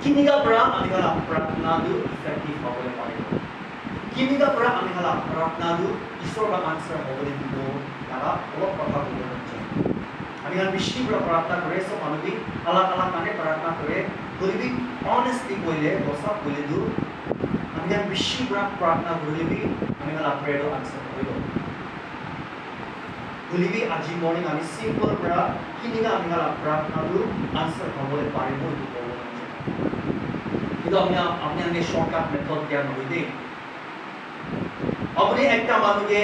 Kiniga pra ami kala pratna du effective hobole pare. Kiniga pra ami kala pratna du Ishwar ka answer hobole dibo tara olop kotha bole hocche. Ami kan beshi pra pratna kore so manubi alag alag mane pratna kore koribi honestly koile dosa koile du ami kan beshi pra pratna korile bi ami kala prayer do answer hoilo. Kolibi aji morning ami simple pra kiniga ami kala pratna du answer hobole paribo itu bole. Itu अपने shortcut method क्या नहीं दे अपने एक टा मानो के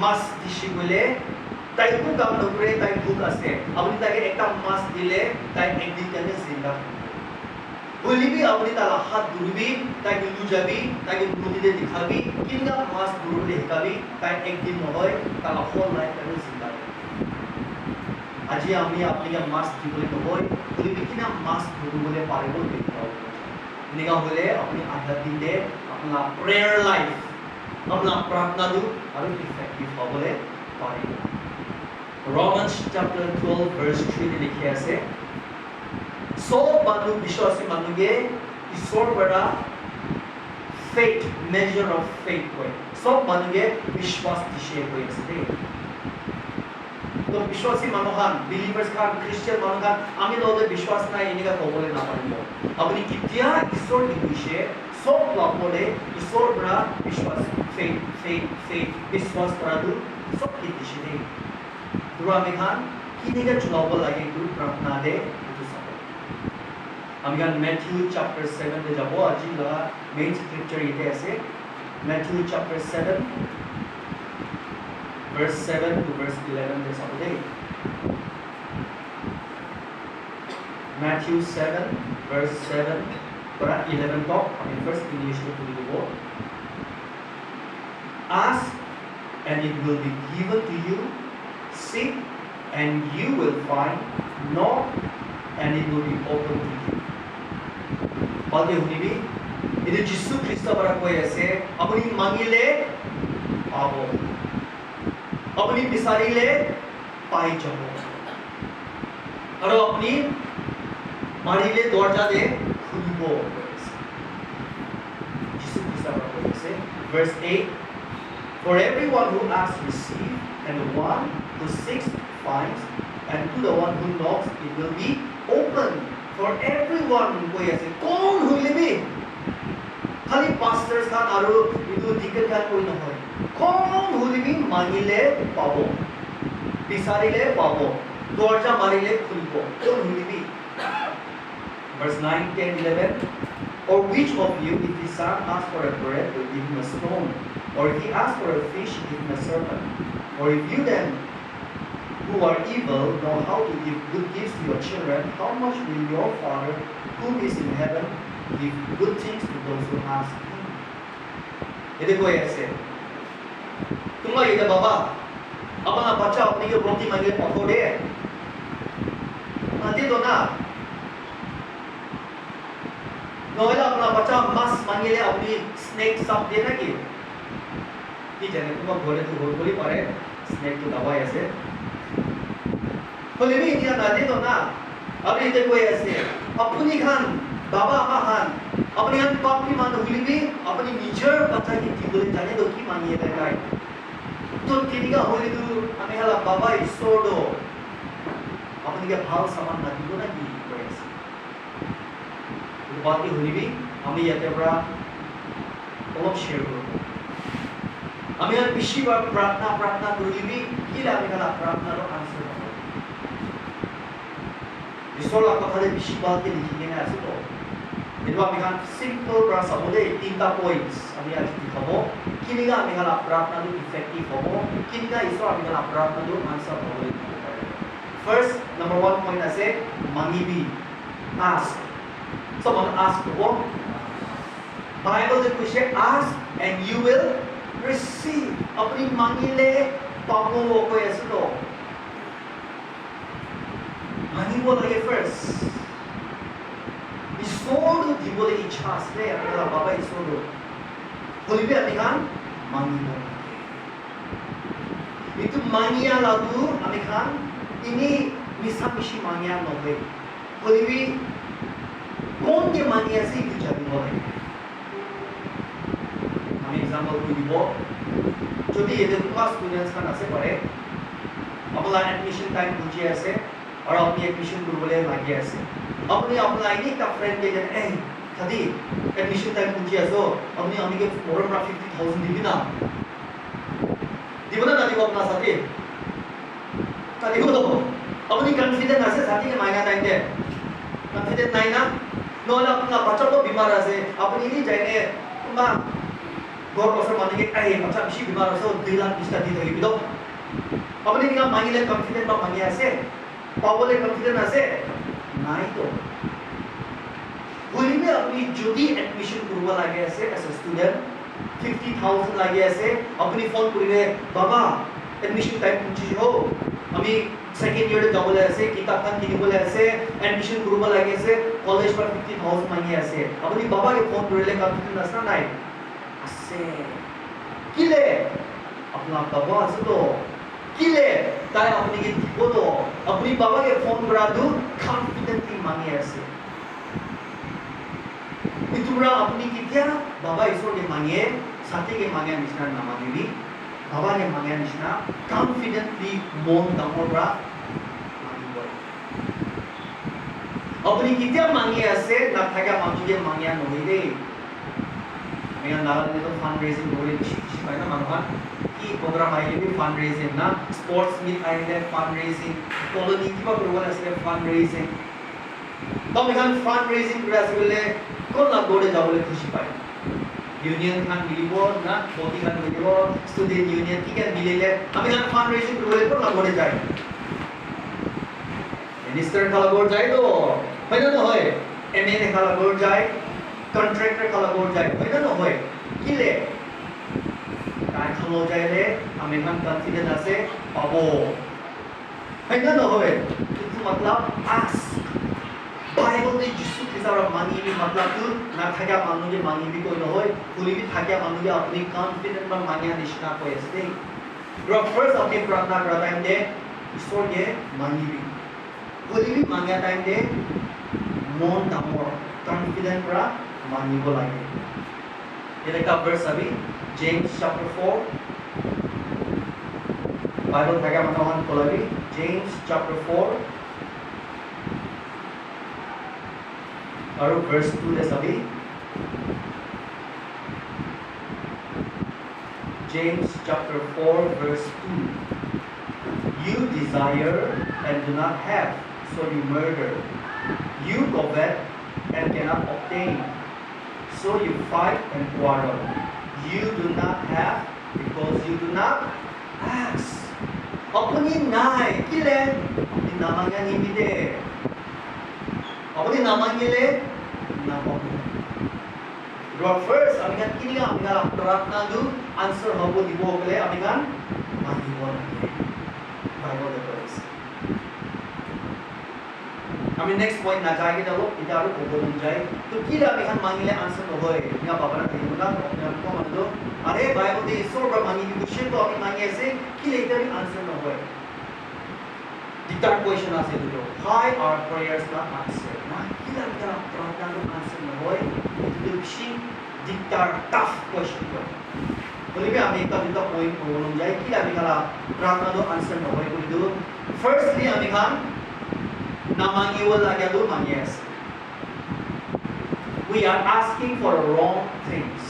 मास दिशी बोले ताई को काम नौकरी ताई भूख आसे अपने ताके एक टा मास दिले ताई एक दिन करने जिंदा बोली भी अपने ताला हाथ दुर्बी ताई गुलू जाबी ताई गुलू दे दिखाबी किन्ना मास दुर्बी दिखाबी ताई एक दिन नहोय ताला होल लाइफ करने जिंदा আজি আমি আপনাকে মাস দিবলে নহয় बोली भी किन्ना मास दुर्बी बोले पारे बोल दिखाओ निगा बोले अपनी आध्यात्मिक दे अपना प्रेयर लाइफ अपना प्रार्थना दु और इफेक्टिव होबले पारे रोमन्स चैप्टर 12 वर्स 3 में लिखा है सो मानु विश्वासी मानुगे ईश्वर बड़ा फेथ मेजर ऑफ फेथ कोई सब मानुगे विश्वास दिशे कोई असते तो विश्वासी मानुहान बिलीवर्स का क्रिश्चियन मानुहान आमी लोगे विश्वास ना इनिगा होबले ना पारिबो अपनी कित्या ईश्वर की विषय सब लाभोले ईश्वर बड़ा विश्वास फेथ विश्वास करादु सब की दिशे दुरा में खान किनिगा चुनाव लागे दु प्रार्थना दे दु सब अमिगान मैथ्यू चैप्टर 7 में जाबो आजी लगा मेन स्क्रिप्चर इते ऐसे Matthew chapter 7 verse 7 to verse 11 दे सब दे Matthew 7 verse 7 para 11 talk I mean first English to the word ask and it will be given to you seek and you will find knock and it will be open to you बातें हुई भी इधर जिसु Crysta बरा कोई ऐसे अपनी मांगीले पावो अपनी बिसारीले पाई जाओ और अपनी मारीले दौड़ दे खुलबो जिसु क्रिस्ता बरा कोई ऐसे verse 8 for everyone who asks receives and the one who seeks finds and to the one who knocks it will be open for everyone कोई ऐसे कौन हुई भी खाली पास्टर्स का आरो इधर दिक्कत का कोई न हो कौन हुई भी मांगिले पावो बिसारीले पावो दौड़जा मारीले खुलबो कौन हुई भी verse 9 10 11 or which of you if his son asks for a bread will give him a stone or if he asks for a fish give him a serpent or if you then who are evil know how to give good gifts to your children, how much will your Father who is in heaven give good things to those who ask Him? ये देखो ऐसे तुम ये बाबा अपना बच्चा अपने के रोटी मांगे पकोड़े ना दे दो ना नौला अपना बच्चा मांस मांगे ले अपनी स्नैक सब देना की जाने तुम बोले तो बोली पारे स्नैक तो दवा ऐसे बोले भी इंडिया ना दे दो ना अभी देखो ऐसे अपनी खान बाबा अम्मा खान अपनी हम पाप की मान हुई भी अपनी निजर बच्चा की बोले जाने दो की मांगी है गाय तो किनिका होली दो हमें हला बाबा ईश्वर दो अपनी के भाव समान ना दो ना की ऐसे तो बात की हुई भी हमें ये तेरा ओम शेयर करो हमें हर पिछली बार प्रार्थना करूँगी भी किला हमें हला प्रार्थना लो आंसर ईश्वर आपको खाली पिछली बात के लिखिए ना ऐसे तो itu amikan simple rasa boleh tinta points ami आज दिखाबो किनिगा amikan प्रार्थना दो effective होबो किनिगा ईश्वर amikan प्रार्थना दो आंसर होबो first number 1 point ase mangibi ask someone ask what Bible the question ask and you will receive apni mangile pabo ko ऐसे तो मांगिबो लगे first ईश्वर दिबोले इच्छा आसले आपला Baba Ishwar बोलिबे amikan मांगिबो itu mangia lagu amikan ini bisa misi mangia nobe बोलिबे कौन के মাঙি আছে ইটো জানিব লাগে আমি এক্সাম্পল দিব যদি এদের তোমাৰ স্টুডেন্টস খান আছে পাৰে আপোনাৰ এডমিশন টাইম বুজি আছে আৰু আপুনি এডমিশন কৰিবলৈ লাগি আছে আপুনি আপোনাৰ আইডি কা ফ্ৰেন্ড কে জানে এই খাদি এডমিশন টাইম বুজি আছো আপুনি আমাকে মোৰৰ পৰা 50000 দিবি না দিব না দিব আপোনাৰ সাথে দিব তো আপুনি কনফিডেন্ট আছে সাথে মাইনা টাইম দে কনফিডেন্ট নাই না নহলে আপোনাৰ বাচ্চাটো বিমাৰ আছে আপুনি নি যায়নে তোমা গৰ বছৰ মানে এই বাচ্চা বেছি বিমাৰ আছে 2 লাখ 20 লাখ দি থাকিব তো আপুনি কিনা মাঙিলে কনফিডেন্ট বা মাঙি আছে পাবলে কনফিডেন্ট আছে নাই তো বলিবে আপনি যদি এডমিশন করব লাগে আছে এজ এ স্টুডেন্ট 50000 লাগে আছে আপনি ফোন করিলে বাবা এডমিশন টাইম পৌঁছিছ আমি সেকেন্ড ইয়ারে যাবলে আছে কিতাবখান কিনিবলে আছে এডমিশন করব লাগে আছে কলেজ পর 50000 মাঙি আছে আপনি বাবাকে ফোন করিলে কনফিডেন্ট আছে নাই আছে কিলে আপনার বাবা আছে তো কিলে তাই আপনি কি দিব তো আপনি বাবাকে ফোন করা দু কনফিডেন্টলি মাঙি আছে ইতুরা আপনি কিতিয়া বাবা ঈশ্বরকে মাঙিয়ে সাথীকে মাঙিয়া নিচিনা নামাঙিবি বাবাকে মাঙিয়া নিচিনা কনফিডেন্টলি মন ডাঙৰৰা মাঙিব আপনি কিতিয়া মাঙি আছে নাথাকা মানুহে মাঙিয়া নহয় দেই আমি নালাগে তো ফান্ড ৰেজিং কৰি শিকি পাই না মানুহ কি প্ৰগ্ৰাম আহিলে ফান্ড ৰেজিং না স্পৰ্টছ মিট আহিলে ফান্ড ৰেজিং কলনি কিবা কৰিব আছে ফান্ড ৰেজিং তো আমি ফান্ড ৰেজিং কৰি আছিলে কোন না দৌড়ে যাবলে খুশি পায় ইউনিয়ন খান মিলিব না বডি খান মিলিব স্টুডেন্ট ইউনিয়ন কি কেন মিলিলে আমি খান ফান্ড রেজিং করলে কোন না দৌড়ে যায় মিনিস্টার খালা দৌড় যায় তো হয় না হয় এমএলএ খালা দৌড় যায় কন্ট্রাক্টর খালা দৌড় যায় হয় না হয় কিলে কাই খালো যাইলে আমি খান কনফিডেন্ট আছে পাবো হয় না হয় কিন্তু मतलब আস Bible de Jisu Kristara mangibi matlab tu na thakya manuje mangibi koi no hoy kulibi thakya manuje apni confident ba mangya nishna koi ase ro first apni pratna kara time de ishwar ke mangibi kulibi mangya time de mon damor confident ra mangibo lage era ka verse abi James chapter 4 Bible thakya manohan kolabi James chapter 4 और verse 2 दे सभी James chapter 4 verse 2 You desire and do not have so you murder you covet and cannot obtain so you fight and quarrel you do not have because you do not ask अपनी नाय किले अपनी नामांगा नहीं दे अपनी नामांगिले नामांगिले row first আমি কান কিনিয়া আমি কান প্রার্থনা দু आंसर হব দিব বলে আমি কান মাগিব লাগে বাইবেল দেখছ আমি নেক্সট পয়েন্ট না যাই যাব এটা আর বলুন যাই তো কি আমি কান মাগিলে आंसर নহয় না বাবা না দিব না আমি কো মানে আরে বাইবেল দি ঈশ্বর বা মাগিবি বিষয় তো আমি মাগি আছে কি লেটারি आंसर নহয় The third question is why are prayers not answered? Nah, kita kita perhatian answer na hoy. Itu si the tough question ko. Boleh ba kami ito point ulong jay kita kami kala perhatian do answer na hoy kulido. Firstly, kami kan namangiwal lagi do mangyes. We are asking for wrong things.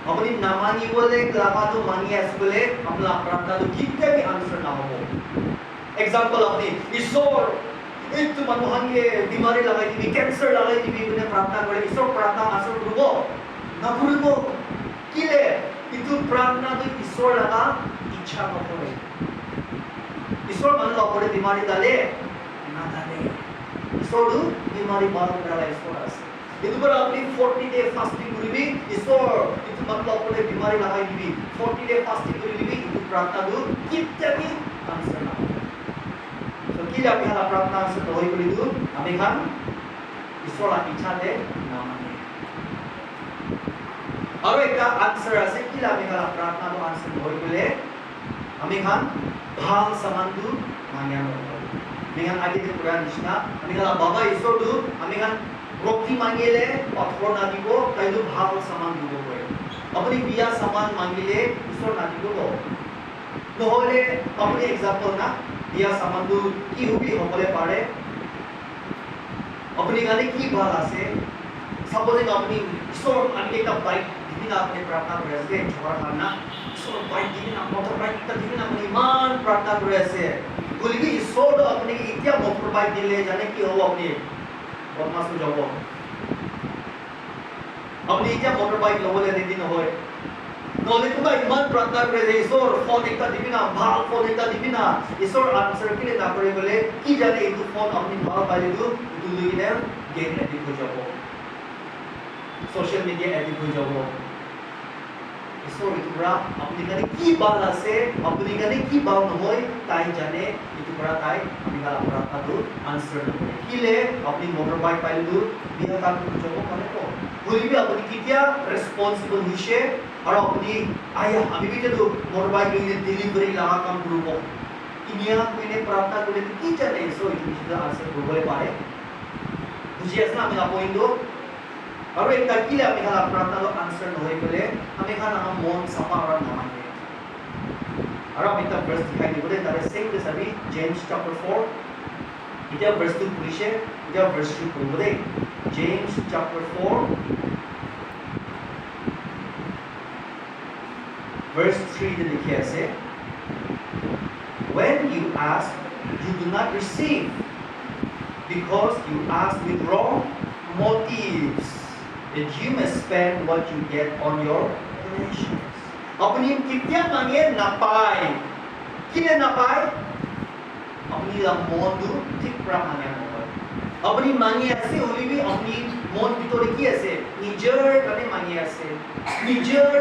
अपनी namangiwal le lama do mangyes bole amla perhatian do kita भी answer na ho. Example अपनी ईश्वर एक तो मनोहन के बीमारी लगाई थी cancer लगाई थी उन्हें प्रार्थना करे ईश्वर प्रार्थना आंसर करबो ना करबो किले इतु प्रार्थना तो ईश्वर लगा इच्छा न करे ईश्वर मन लो करे बीमारी डाले ना डाले ईश्वर बीमारी बाल डाला ईश्वर আছে इतु पर अपनी 40 डे फास्टिंग करिबी ईश्वर इतु मन लो करे बीमारी लगाई दिबी 40 डे फास्टिंग करिबी इतु प्रार्थना दु कित्ते भी आंसर ना Kila kami hala प्रार्थना से तो होई कुलिदु kami kan ईश्वर इच्छा दे नामाने और एक आंसर আছে kila kami hala प्रार्थना तो आंसर होई कुले kami kan ভাল samandu mangyan होई dengan adi ke Quran nisna kami hala baba ईश्वर दु kami kan ৰখি মাঙিলে পাথৰ নাদিব তাইতো ভাল সামান দিব পাৰে আপুনি বিয়া সামান মাঙিলে ঈশ্বৰ নাদিব নহলে আপুনি এক্সাম্পল না বিয়া সামানটো কি হ'বলে পাৰে আপুনি গানে কি ভাল আছে সাপোজিং আপনি ঈশ্বর আমি একটা বাইক দিন আপনি প্রার্থনা করে আছে ঝগড়া খানা ঈশ্বর বাইক দিন না মোটর বাইক একটা দিন আপনি মান প্রার্থনা করে আছে বলি ঈশ্বর আপনি ইতিয়া মোটর বাইক দিলে জানে কি হবো আপনি বদমাস হয়ে যাব আপনি ইতিয়া মোটর বাইক লবলে রেডি নহয় নহলে তোমরা ইমান প্রার্থনা করে যে ঈশ্বর ফোন একটা দিবি না ভাল ফোন একটা দিবি না ঈশ্বর আনসার করে না করে বলে কি জানে এই ফোন আপনি ভালো পাইলে তো দুই দিনে গেম এডিট হয়ে যাব social media edit হয়ে যাব ঈশ্বর ইতুরা আপনি গানে কি বাল আছে আপনি গানে কি বাল নহয় তাই জানে ইতুরা তাই আমি গাল প্রার্থনা আনসার নকৰে কিলে আপনি মোটর বাইক পাইলু বিয়া কাম যাব মানে তো বলিবি আপনি কিতিয়া রেসপন্সিবল হিসে আর আপনি আয়া আমি বিতে তো মোটর বাইক ডেলিভারি লাগা কাম করব কিনিয়া কইনে প্রার্থনা করে কি জানে ঈশ্বর ইতুরা আনসার করবলে পারে বুঝি আছে না আমি আপইndo আৰু এটা কিলে আমি খালা প্ৰাৰ্থনা আনসাৰ নহয় গলে আমি খালা মন সাফা আৰু নামানে আৰু আমি তা ভাৰ্স দেখাই দিবলে তাৰে সেম দিস আমি জেমস চ্যাপ্টার 4 এটা ভার্স 2 পুলিশে এটা ভার্স 2 পড়বলে জেমস চ্যাপ্টার 4 ভার্স 3 তে লিখে আছে when you ask you do not receive because you ask with wrong motives that you may spend what you get on your pleasures. अपनी कितना मांगे ना पाए किने ना पाए अपनी मन दु ठीक प्रा मांगे अपनी मांगे ऐसे होली भी अपनी मन ভিতরে কি আছে নিজের কানে মাंगे আছে নিজের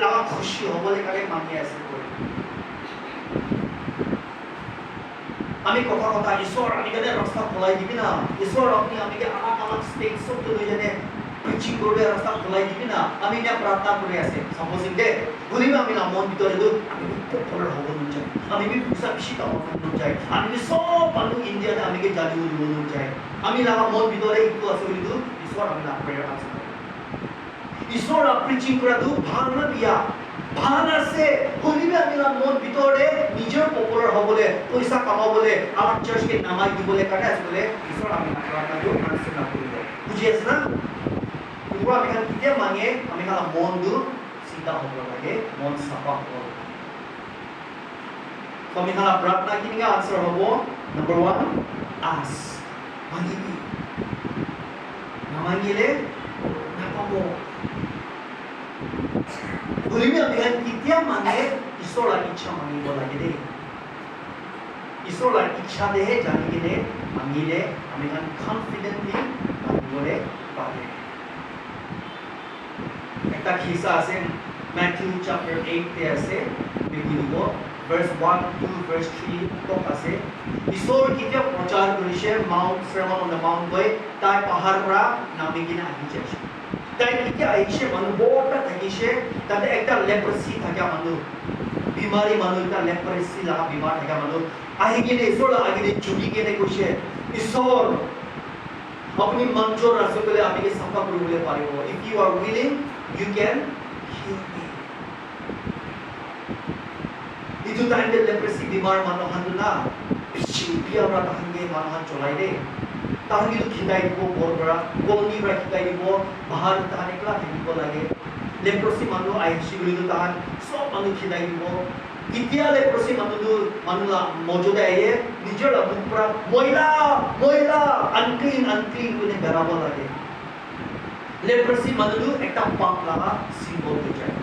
লাগা খুশি হবলে কানে মাंगे আছে আমি কথা কথা ঈশ্বর আমি কেন রাস্তা খোলাই দিবি না ঈশ্বর আপনি আমাকে আলাদা স্টেজ সব তো জানে প্রিচিং করবে রাস্তা খোলাই দিবি না আমি না প্রার্থনা করে আছে সাপোজিং দে বলিবা আমি না মন ভিতরে তো আমি পপুলার হব মন চাই আমি পুষা বেশি কাম মন চাই আমি সব মানুষ ইন্ডিয়াতে আমাকে জানি বলি মন চাই আমি লাগা মন ভিতরে একটু আছে বলি তো ঈশ্বর আমি না প্রেয়ার আছে ঈশ্বর প্রিচিং করা তো ভাল না বিয়া ভাল আছে বলিবা আমি না মন ভিতরে নিজের পপুলার হবলে পয়সা কামাবলে আমার চার্চকে নামাই দিবলে কাটা আছে বলে ঈশ্বর আমি না প্রার্থনা তো আনসার না করিব বুঝি আছে না পুরা আমি কিতিয়া মাঙে আমি খালা মন দু চিন্তা হব লাগে মন সাফা হব তো আমি খালা প্রার্থনা কিনিগা আনসার হব নাম্বার 1 আস মাগিবি নামাগিলে নাপাব বলিবি আমি কিতিয়া মাঙে ঈশ্বৰৰ ইচ্ছা মাগিব লাগে দেই ঈশ্বৰৰ ইচ্ছা দেহে জানি কিনে মাগিলে আমি কনফিডেন্টলি মাগিবলে পাবে একটা খিসা আছে ম্যাথিউ চ্যাপ্টার 8 তে আছে বিগিনিব ভার্স 1 2 ভার্স 3 তক আছে ঈশ্বর কিতিয়া প্ৰচাৰ কৰিছে মাউন্ট সাৰ্মন অন দ্য মাউন্ট গৈ তাই পাহাৰ পৰা নামি কিনে আহিছে তাই কিতিয়া আহিছে মানুহ বৰটা থাকিছে তাতে একটা লেপ্ৰসি থাকে মানুহ বিমাৰী মানুহ এটা লেপ্ৰসি লাগা বিমাৰ থাকে মানুহ আহি কিনে ঈশ্বৰ আগিনে ঝুঁকি কিনে কৈছে ঈশ্বৰ আপনি মঞ্জুর আছে বলে আমাকে সাফা করতে পারিব if you are willing you can heal me itu tanda leprosy bimar manohan na biya ra tahange manohan cholai de tahange to khidai dibo borbara golni ra khidai dibo bahar tahane kla dibo lage leprosy manu aishi guli to tahan sob manu khidai dibo কিতিয়া leprosy মানুলা মজুদে আয়ে নিজের মুখরা ময়লা ময়লা unclean unclean করে বেরাব লাগে leprosy মানু একটা পাপ লাগা সিম্বল হয়ে যায়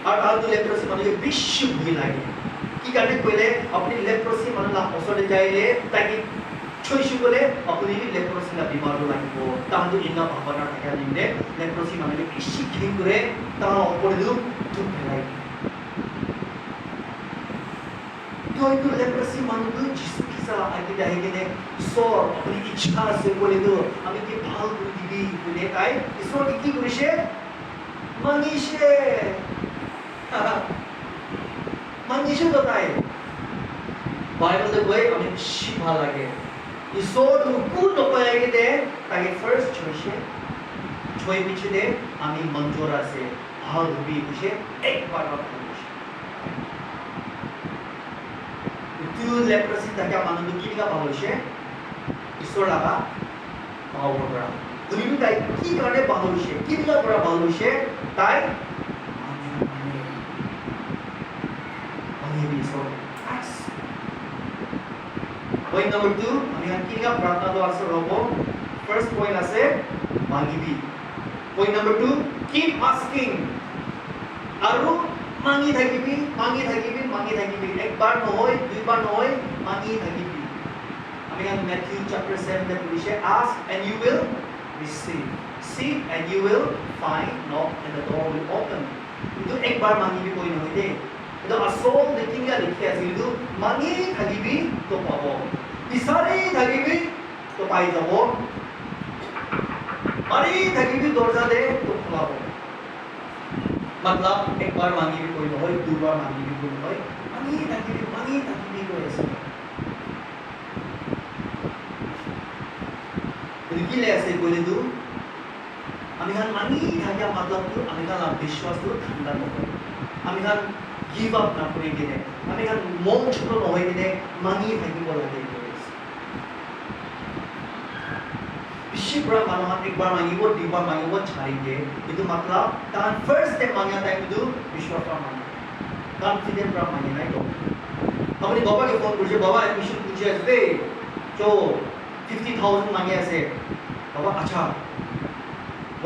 আর আদু leprosy মানুকে বেশি ভয় লাগে কি কারণে কইলে আপনি leprosy মানুলা হসলে যাইলে তাকে ছয়শি করে আপনি leprosy না বিমার লাগিব তাহলে ইনা ভাবনা থাকে নিলে leprosy মানুকে বেশি ঘিন করে তা উপরে দুধ ফেলাই तो itu leprosy manudu jisu kisa agi dahi gene sor apni ichha se bole do ami ki bhal kori dibi bole tai isor ki korise mangishe to tai bible de boy ami beshi bhal lage ঈশ্বৰ একো নকয়াকে দে তাকে first চইছে ছয় পিছে দে আমি মঞ্জুৰ আছে ভাল hobby কৈছে একবাৰ itu leprosy taka মানুহ কি কা ভাল হৈছে ঈশ্বৰ লাগা পাৱৰ পৰা তুমি তাই কি কাৰণে ভাল হৈছে কি দিলা পৰা ভাল হৈছে তাই আমি ঈশ্বৰ Point number 2, আমি কি কা প্ৰাৰ্থনাটো আছে ৰব first point আছে মাগিবি point number 2 keep asking আৰু মাগি থাকিবি একবাৰ নহয় দুইবাৰ নহয় মাগি থাকিবি আমি Matthew chapter 7 তে পঢ়িছে ask and you will receive seek and you will find knock and the door will open itu একবাৰ মাগিবি কৈ নহয় দে itu asol দেখিয়া লিখি আছে itu মাগি থাকিবি তো পাব বিচাৰি থাকিবি তো পাই যাব মাৰি থাকিবি দৰজা দে তো খোলাব मतलब एक बार मांगी भी कोई नहीं दो बार मांगी भी कोई नहीं मांगी ताकि कोई ऐसे लेकिन ऐसे बोले तो हमें हम मांगी ताकि मतलब तो हमें हम विश्वास तो ठंडा न हो हमें हम गिव अप ना करेंगे ने हमें हम मन छोड़ो न होएंगे ने मांगी ताकि बोला दे Shibra manahan एक बार मांगिबो दो बार मांगिबो छाड़ेंगे itu मतलब तान first step मांगना टाइम itu विश्वास का मांगना confident pra मांगना है तो हमने बाबा के फोन पूछे बाबा एडमिशन पूछे ऐसे जो 50,000 मांगे ऐसे बाबा अच्छा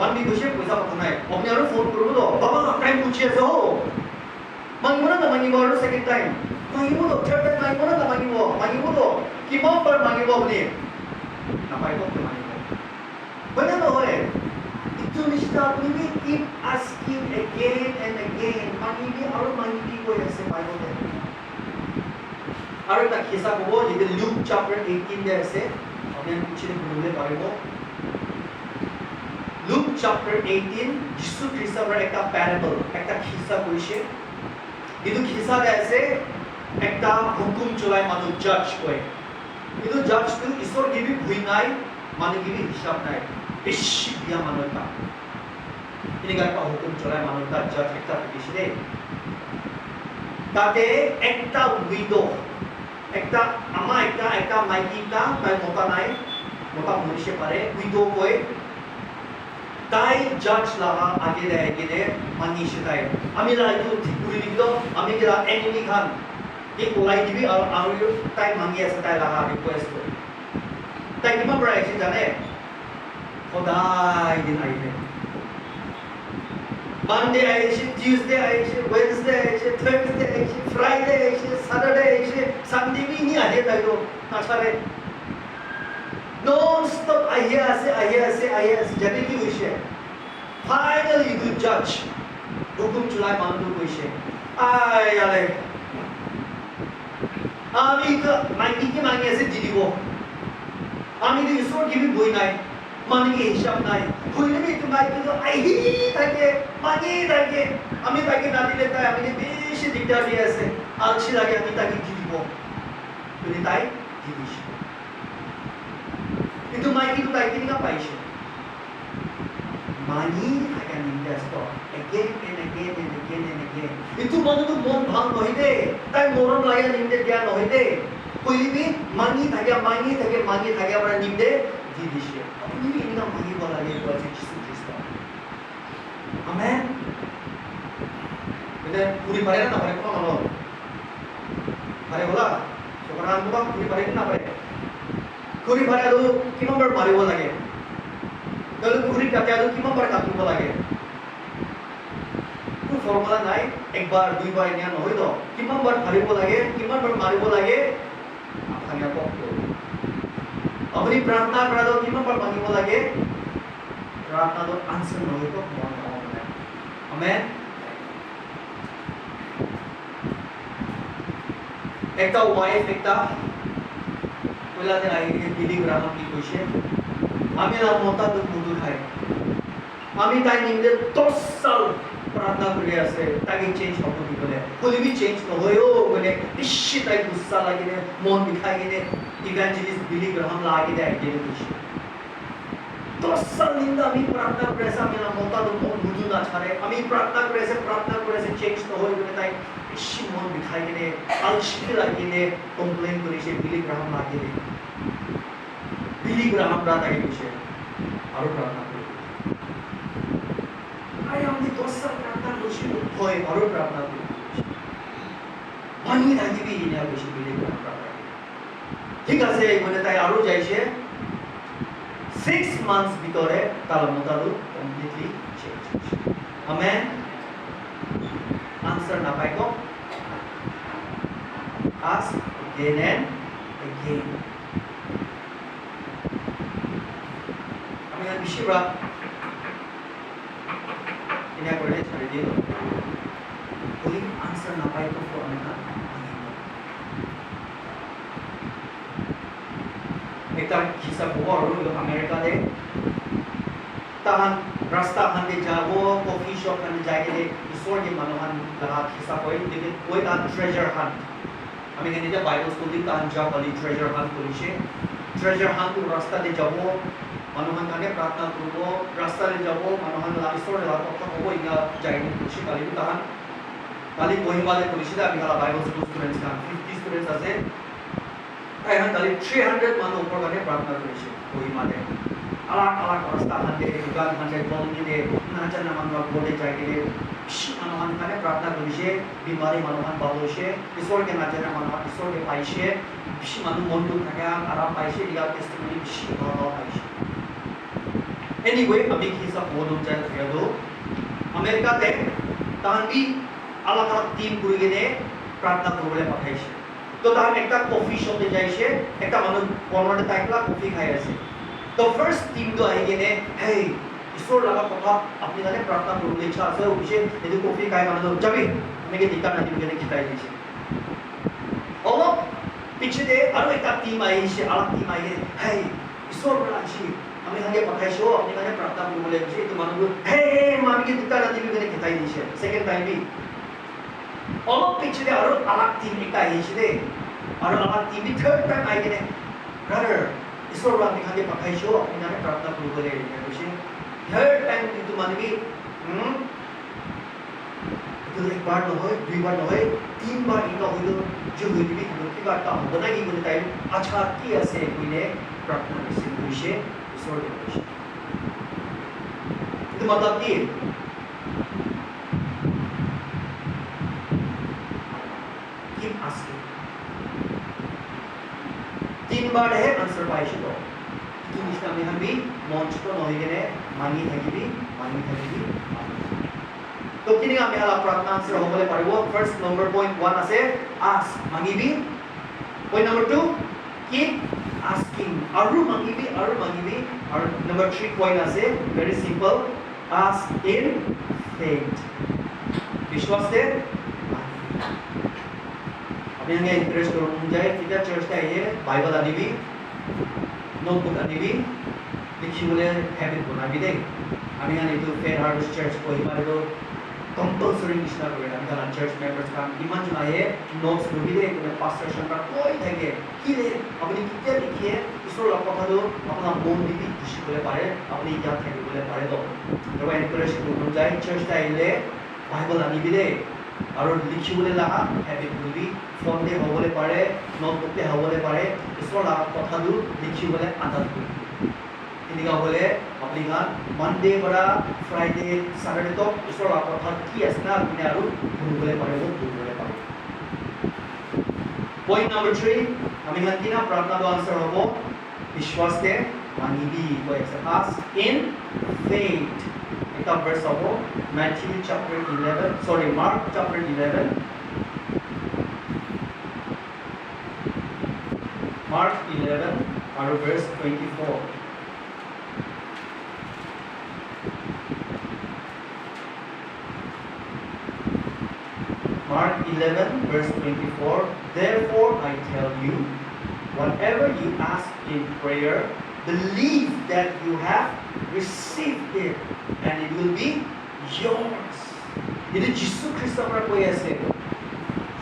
1 week पूछे पैसा पता है हमने और फोन करो तो बाबा टाइम पूछे ऐसे हो मांगिबो ना मांगिबो और सेकंड टाइम मांगिबो तो थर्ड टाइम मांगिबो तो किमान पर मांगिबो अपने ना पाए तो मांगिबो Benar loh itu mesti apni keep asking again and again mangi ko ऐसे Bible में और तक हिसाब हो ये Luke chapter 18 में ऐसे हमने कुछ नहीं बोले Bible Luke chapter 18 यीशु ख्रिस्त पर एक parable एक हिसाब कोई शे itu हिसाब ऐसे एक हुकुम चलाए मानो judge कोई itu judge तो ईश्वर की भी भूई नाई मानो की भी हिसाब नाई Ish dia manusia. Ini kan pak hukum cerai manusia judge ekta petition deh. Tapi ekta widow, ekta ama ekta maiki ekta, tai mota naik, mota murisya pare widow koi. Tai judge laga age deh, mani shitai. Ami lah itu tikuri gitu, ami kira enemy kan. Ini mulai dibi aru tai mangi setai laga request koi. Tai gimana bereaksi jane? खुदाई दिन आई है Monday आई है Tuesday आई है Wednesday आई है Thursday आई है Friday आई है Saturday आई है Sunday भी नहीं आए ताकि अच्छा रहे non stop आई है जब की हुई है finally you judge हुकुम चलाए मानो कोई है आय यारे आमी तो माइकी की मांगे ऐसे जीती वो आमी तो ईश्वर की भी बोई नहीं मानी के हिसाब नहीं कोई नहीं तुम्हारे तो आई ताकि मानी ताकि अमी ताकि नाती लेता है अमी बेश दिखता भी ऐसे आलसी लगे अमी ताकि जीती वो तो नहीं ताई जीती है itu माइकी तो ताकि नहीं का पाइश मानी ताकि निंदा स्टॉ again and again itu मानो तो मन भाग नहीं दे ताई मोरन लाया निंदे क्या नहीं दे कोई भी मानी ताकि अपना निंदे जीती है ini nak bagi bola dia buat Yesus Kristus. Amen. Kita puri pare na pare ko malo. Pare bola. Sekarang tu bang puri pare na pare. Puri pare tu kimam bar pare bola lagi. Kalau puri kata tu kimam bar katu bola lagi. Tu formula naik. एक बार दो बार ini ano itu. Kimam bar pare bola lagi. Kimam bar pare bola lagi. Apa ni apa? अपनी प्रार्थना करा दो कि मैं पर मांगी बोला के प्रार्थना दो आंसर न हो तो कौन होगा आमेन एक तो वाइफ एक तो बोला दे आई कि बिली ग्राम की कोई है हमें ना मोटा तो मुझे खाए हमें टाइम निम्न 10 साल प्रार्थना करिए ऐसे ताकि चेंज हो तो बोले कोई भी चेंज न हो यो बोले इश्श ताकि गुस्सा लगे ने मन दिखाएंगे ने ইভাঞ্জেলিস্ট বিলি Graham lagi deh jadi Krishna. Dosa-linda আমি প্রার্থনা করেছে আমি না মতা দো মুদু না ছাড়ে আমি প্রার্থনা করেছে চেঞ্জ তো হই বলে তাই বেশি মন বিখাই গেলে আলসিতে লাগিয়ে কমপ্লেন করেছে বিলি গ্রাহাম লাগিয়ে বিলি গ্রাহাম তাকে বসে আরো প্রার্থনা করে আরে আমাদের দোসা প্রার্থনা বসে হয় আরো প্রার্থনা করে মানি থাকিবি ইনা বসে বিলি গ্রাহাম প্রার্থনা ঠিক আছে মানে তাই আরো যাইছে 6 months ভিতরে তার মতাদু কমপ্লিটলি চেঞ্জ হয়েছে আমেন আনসার না পাইকো ask again and again আমি আর বেশিরভাগ এটা করে ছেড়ে দিল ওই আনসার না পাইকো তো আমি না একটা কিসা খবর হলো আমেরিকাতে তাহান রাস্তা হাতে যাব কফি শপ হাতে যাইলে ঈশ্বরকে মানুহান লাহা কিসা কই দেখে ওই তার ট্রেজার হান্ট আমি কিন্তু বাইবেল স্কুল দিন তাহান যা বলি ট্রেজার হান্ট করিছে ট্রেজার হান্ট রাস্তাতে যাব মানুহান কানে প্রার্থনা করব রাস্তাতে যাব মানুহান লা ঈশ্বরের লাহা কথা কব ইয়া যাইলে খুশি কালি তাহান কালি কহিমালে করিছে আমি হালা বাইবেল স্কুল স্টুডেন্টস কান 50 স্টুডেন্টস আছে এখন তাহলে 300 মানুষ উপর কানে প্রার্থনা করেছে কহিমালে আলাক রাস্তা হাতে দোকান হাতে বন্ধে না জানা মানুষ বলে যাইলে বেশি মানুষ কানে প্রার্থনা করেছে বিমারি মানুষ ভালোছে ঈশ্বরকে না জানা মানুষ ঈশ্বরকে পাইছে বেশি মানুষ মন দুঃখ থাকে আরাম পাইছে ইয়ার টেস্টিমনি বেশি ভালো পাইছে এনিওয়ে আমি কি সব বলুন চাই ফেরো আমেরিকাতে তাহান বি আলাদা টিম করে গিয়ে প্রার্থনা করবলে পাঠাইছে তো তাহান একটা কফি শপে যাইছে একটা মানুষ কর্নারে তাইকলা কফি খাই আছে তো ফার্স্ট টিম তো আই গিয়ে হে ঈশ্বর লাগা কথা আপনি জানে প্রার্থনা করলে ইচ্ছা আছে ওইসে যদি কফি খাই মানে তো যাবি আমাকে দিকা না দিবি খিতাই দিয়েছে অলপ পিছে দে আরো একটা টিম আইছে আলাদা টিম আই হে ঈশ্বর লাগছি আমি হাগে পাঠাইছো আপনি জানে প্রার্থনা করলে ইচ্ছা তো মানুষ হে আমাকে দিকা না দিবি খিতাই দিয়েছে সেকেন্ড টাইম বি অলপ পিছে দে আরো আলাদা টিম একটা আইছে আরো আলাদা টিম থার্ড টাইম আই গিয়ে ব্রাদার ঈশ্বর আপনি হাগে পাঠাইছো আপনি জানে প্রার্থনা করলে ইচ্ছা থার্ড টাইম কিন্তু মানে কি তো একবার নহয় দুইবার নহয় তিনবার এটা হইল যে হইবি লক্ষ্মীবারটা হবে না কি বলে তাই আচ্ছা কি আছে কইলে প্রার্থনা কইছে ঈশ্বর কইছে কিন্তু मतलब কি keep asking তিনবার হে আনসার পাইছে তো জিনিসটা আমি হাবি মঞ্চত নহি গেলে মানি থাকিবি তো কিনি আমি হালা প্রার্থনা আনসার হবলে পারিব ফার্স্ট নাম্বার পয়েন্ট 1 আছে আস্ক মাগিবি পয়েন্ট নাম্বার 2 কিপ asking আরু মাগিবি আর নাম্বার 3 পয়েন্ট আছে very simple ask in faith বিশ্বাস দে আপনি আগে এনকারেজ করুন যায় ঠিক আছে চার্চে আইয়ে বাইবেল আনিবি নোটবুক আনিবি লিখি বলে হ্যাবিট বানাবি দেখ আমি আনি তো ফেয়ার হার্ভেস্ট চার্চ কইবারো কম্পালসরি নিশনা করে আমি তারা চার্চ মেম্বার্স কাম ইমান জনায়ে নোটস লবি দে কোন পাস্টার সঙ্গে কই থাকে কি রে আপনি কি কে লিখিয়ে ঈশ্বর কথা তো আপনার মন দিবি খুশি করে পারে আপনি ইয়া থাকে বলে পারে তো তবে এনকারেজ করুন যায় চার্চে আইলে বাইবেল আনিবি দে আৰু লিখিবলৈ লাগা হেবিট বুলি ফোন দে হ'বলৈ পাৰে নোটবুক দে হ'বলৈ পাৰে ঈশ্বৰৰ কথাটো লিখিবলৈ আদত কৰি এনেকুৱা হ'লে আপুনি মানডে পৰা ফ্ৰাইডে সাটাৰডে তক ঈশ্বৰৰ কথা কি আছে না আপুনি আৰু পঢ়িবলৈ পাৰিব পইণ্ট নম্বৰ 3 আমি কিনা প্ৰাৰ্থনাটো আনসাৰ হ'ব বিশ্বাসতে মানিবি কৈ আছে ask in faith এটা verse of Matthew chapter 11 sorry Mark chapter 11 Mark 11 or verse 24 Mark 11 verse 24 therefore I tell you whatever you ask in prayer believe that you have received it and it will be yours. Ini Jesus Kristus pra কৈ আছে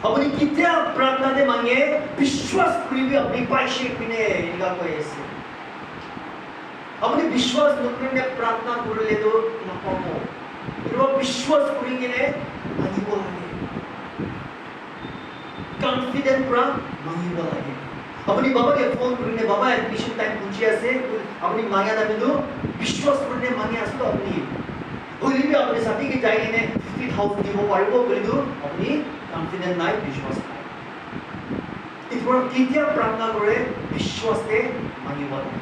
আপুনি কেতিয়া প্ৰাৰ্থনাতে মাঙে বিশ্বাস কৰিবি আপুনি পাইছে পিনে এনেকুৱা কৈ আছে আপুনি বিশ্বাস নকৰিলে প্ৰাৰ্থনা কৰিলেতো নাপাব কিন্তু বিশ্বাস কৰি কিনে মাগিব লাগে কনফিডেন্ট পৰা মাগিব লাগে আপুনি বাবাকে ফোন কৰিলে বাবা এডমিশ্যন টাইম পুজি আছে আপুনি মাগা নামিলো বিশ্বাস কৰিলে মাগি আছো আপুনি হলিবি আপুনি সাথীকে যাই কিনে 50,000 দিব পাৰিব কিন্তু আপুনি কনফিডেন্ট নাই বিশ্বাস নাই এইবোৰ কেতিয়া প্ৰাৰ্থনা কৰে বিশ্বাসে মাগিব লাগে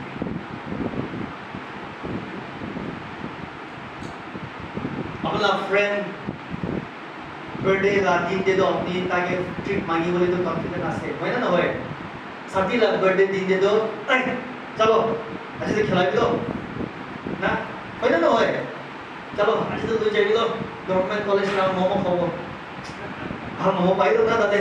আপোনাৰ ফ্ৰেন্ড বাৰ্থডে লা দিন দে দো আপনি তাকে ট্রিট মাগি বলে তো কনফিডেন্ট আছে হয় না হয় সাথী লা বাৰ্থডে দিন দে দো এই চলো আজ তো খেলাই দিলো না হয় না হয় চলো আজ তো তুই যাই দিলো গভর্নমেন্ট কলেজ না মোমো খাবো আর মোমো পাইলো না তাতে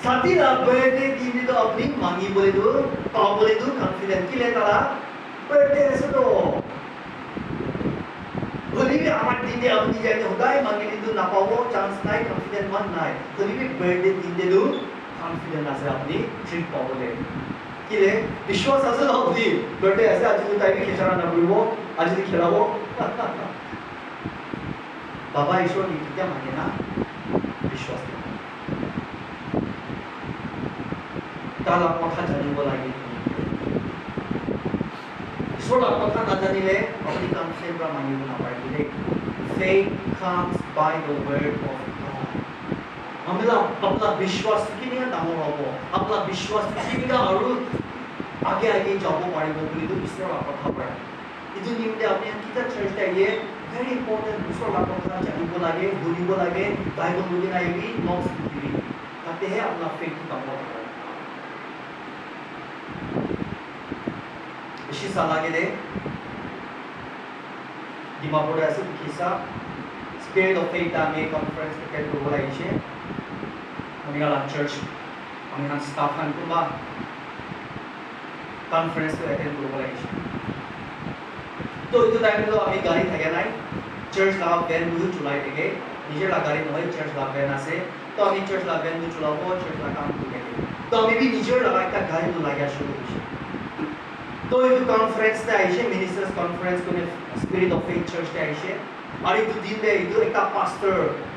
সাথী লা বাৰ্থডে দিন দে দো আপনি মাগি বলে তো পাও বলে তো কনফিডেন্ট কি লে তারা বাৰ্থডে আছে তো হলিবি আমার দিনে আপনি যাই হোদাই মাগি কিন্তু না পাবো চান্স নাই কনফিডেন্ট মান নাই হলিবি বাৰ্থডে দিন দে দো কনফিডেন্ট আছে আপনি ট্ৰিট পাবলে কি লে বিশ্বাস আছে না আপনি বাৰ্থডে আছে আজ তো তাইকে খেছারা না বলবো আজ তো খেলাবো বাবা ঈশ্বর কি কিটা মানে না বিশ্বাস তালা কথা জানিব লাগে ঈশ্বর কথা না জানিলে আপনি কনফিডেন্ট পৰা মানিব না পাৰিলে faith comes by the word of God আমৰা अपना विश्वास কিনিয়া ডাঙৰ হ'ব अपना विश्वास কিনিয়া আৰু আগে আগে যাব পাৰিব বুলি তো ঈশ্বৰৰ কথা পৰা ইটো নিমিত্তে আপনি কিটা চাৰ্চতে আইয়ে very important ঈশ্বৰৰ কথা জানিব লাগে বুজিব লাগে বাইবেল বুজি নাইবি নটস লিখিবি তাতেহে अपना faith ডাঙৰ হ'ব বেশি সাল আগে দে ডিমাপুরে আছে কিসা স্পিরিট অফ ফেথ আমি কনফারেন্স অ্যাটেন্ড করব লাইছে আমি গালা চার্চ আমি হান স্টাফ হান কুবা কনফারেন্স অ্যাটেন্ড করব লাইছে তো এই টাইমে তো আমি গাড়ি থাকে নাই চার্চ লা ভ্যান বুঝু চলাই থেকে নিজের লা গাড়ি নয় চার্চ লা ভ্যান আছে তো আমি চার্চ লা ভ্যান বুঝু চলাবো চার্চ লা কাম করে তো আমি বি নিজের লা একটা গাড়ি লাগিয়া শুরু করেছি तो एक कॉन्फ्रेंस তে আইছে মিনিস্টার্স কনফারেন্স কোনে স্পিরিট অফ ফেথ চার্চ তে আইছে আর এই দিন দে এই একটা পাস্টর